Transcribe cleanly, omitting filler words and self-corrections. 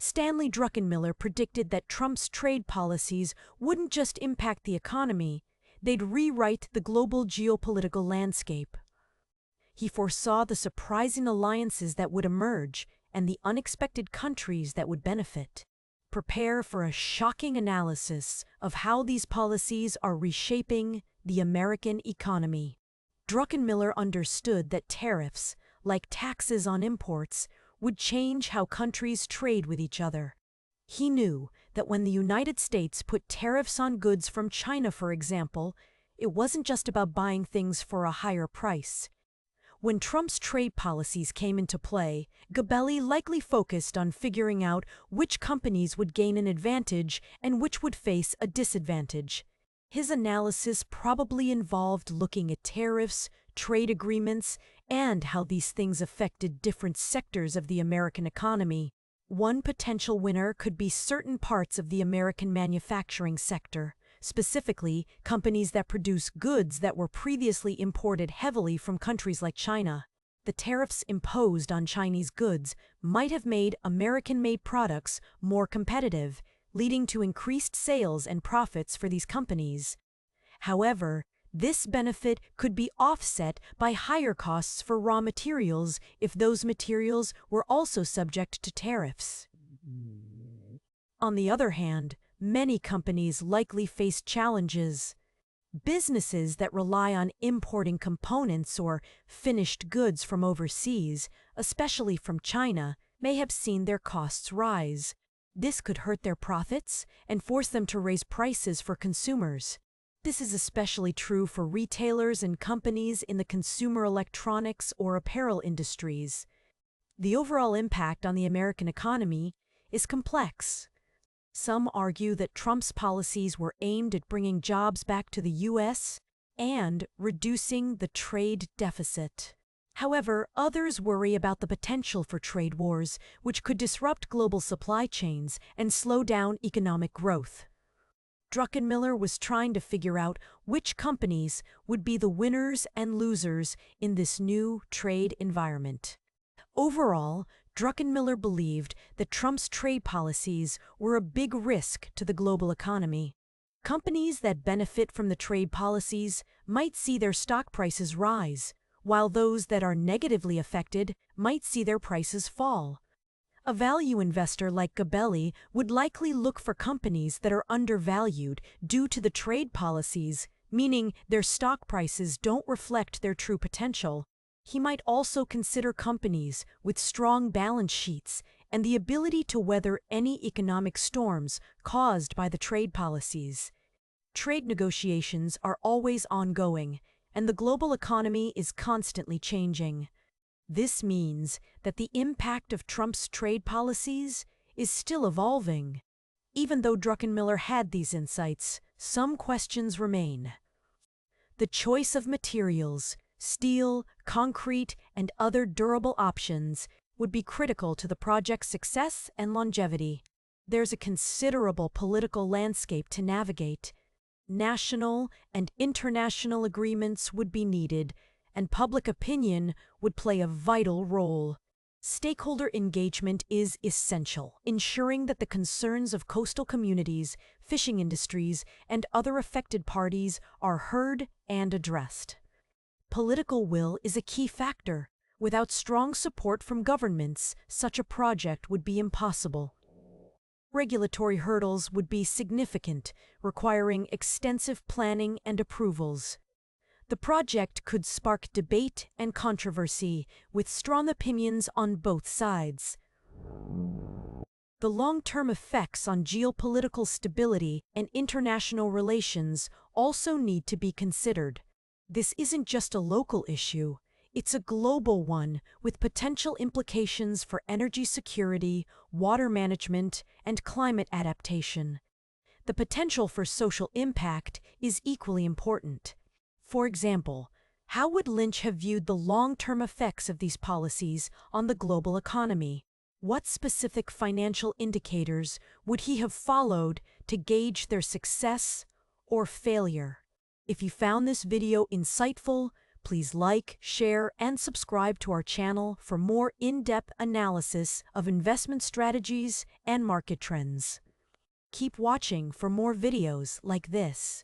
Stanley Druckenmiller predicted that Trump's trade policies wouldn't just impact the economy, they'd rewrite the global geopolitical landscape. He foresaw the surprising alliances that would emerge and the unexpected countries that would benefit. Prepare for a shocking analysis of how these policies are reshaping the American economy. Druckenmiller understood that tariffs, like taxes on imports, would change how countries trade with each other. He knew that when the United States put tariffs on goods from China, for example, it wasn't just about buying things for a higher price. When Trump's trade policies came into play, Gabelli likely focused on figuring out which companies would gain an advantage and which would face a disadvantage. His analysis probably involved looking at tariffs, trade agreements, and how these things affected different sectors of the American economy. One potential winner could be certain parts of the American manufacturing sector, specifically companies that produce goods that were previously imported heavily from countries like China. The tariffs imposed on Chinese goods might have made American-made products more competitive, leading to increased sales and profits for these companies. However, this benefit could be offset by higher costs for raw materials if those materials were also subject to tariffs. On the other hand, many companies likely face challenges. Businesses that rely on importing components or finished goods from overseas, especially from China, may have seen their costs rise. This could hurt their profits and force them to raise prices for consumers. This is especially true for retailers and companies in the consumer electronics or apparel industries. The overall impact on the American economy is complex. Some argue that Trump's policies were aimed at bringing jobs back to the U.S. and reducing the trade deficit. However, others worry about the potential for trade wars, which could disrupt global supply chains and slow down economic growth. Druckenmiller was trying to figure out which companies would be the winners and losers in this new trade environment. Overall, Druckenmiller believed that Trump's trade policies were a big risk to the global economy. Companies that benefit from the trade policies might see their stock prices rise, while those that are negatively affected might see their prices fall. A value investor like Gabelli would likely look for companies that are undervalued due to the trade policies, meaning their stock prices don't reflect their true potential. He might also consider companies with strong balance sheets and the ability to weather any economic storms caused by the trade policies. Trade negotiations are always ongoing, and the global economy is constantly changing. This means that the impact of Trump's trade policies is still evolving. Even though Druckenmiller had these insights, some questions remain. The choice of materials, steel, concrete, and other durable options would be critical to the project's success and longevity. There's a considerable political landscape to navigate. National and international agreements would be needed, and public opinion would play a vital role. Stakeholder engagement is essential, ensuring that the concerns of coastal communities, fishing industries, and other affected parties are heard and addressed. Political will is a key factor. Without strong support from governments, such a project would be impossible. Regulatory hurdles would be significant, requiring extensive planning and approvals. The project could spark debate and controversy, with strong opinions on both sides. The long-term effects on geopolitical stability and international relations also need to be considered. This isn't just a local issue, it's a global one with potential implications for energy security, water management, and climate adaptation. The potential for social impact is equally important. For example, how would Lynch have viewed the long-term effects of these policies on the global economy? What specific financial indicators would he have followed to gauge their success or failure? If you found this video insightful, Please like, share, and subscribe to our channel for more in-depth analysis of investment strategies and market trends. Keep watching for more videos like this.